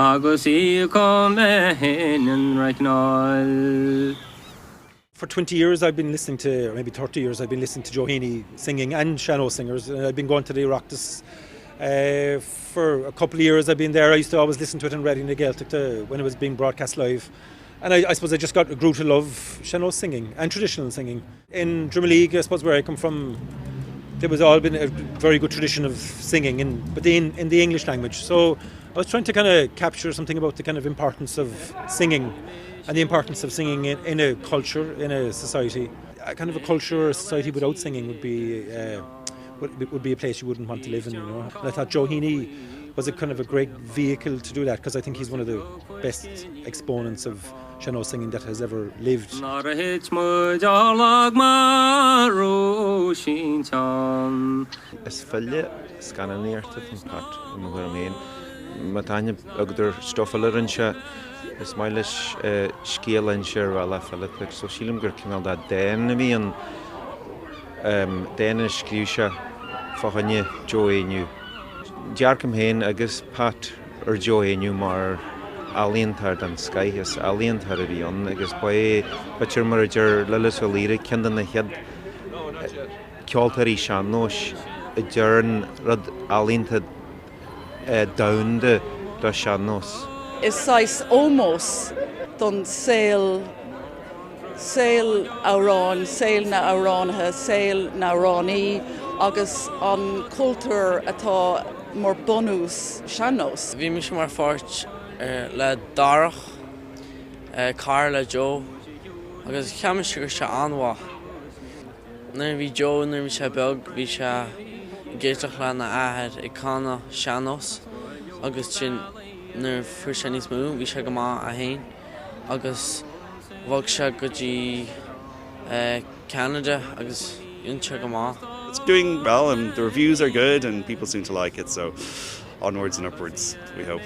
For 20 years I've been listening to, or maybe 30 years, I've been listening to Joe Heaney singing and Sean-nós singers. I've been going to the Oireachtas for a couple of years. I've been there. I used to always listen to it in Reading the Gaeltacht when it was being broadcast live. And I suppose I just grew to love Sean-nós singing and traditional singing. In Drimoleague, I suppose where I come from, there was all been a very good tradition of singing, but in the English language. So I was trying to kind of capture something about the kind of importance of singing and the importance of singing in a culture, in a society. A kind of a culture or a society without singing would be a place you wouldn't want to live in, you know. And I thought Joe Heaney was a kind of a great vehicle to do that, because I think he's one of the best exponents of sean-nós singing that has ever lived. Is fille scannán from Pat Maguirmain. Matanya Ugder Stoffelerin is Milish Scalan Sherwala Philip, so Shilimger Kimal that Den Danish Glusha Fahanya Joe Éinniú. Jarcom Hain agus Pat or Joe Éinniú mar Alientar than Sky is Alientar beyond agus by Butcher Manager Lillis O'Leary Kendan the head Kjoltari Sean-nós a Jern Rud Alientar down the Sean-nós. Is size almost done sail around, sail na around sail na around agus on culture atá more bonus sean-nós. Vi mis mar fort le darach car le Joe agus chemisgur se anwa. Na vi Joe na vi se beg vi se géitach le na ahead icana sean-nós agus sin na fursanis mú vi se gama a hain agus vog se goji Canada agus incha gama. It's doing well and the reviews are good and people seem to like it, so onwards and upwards, we hope.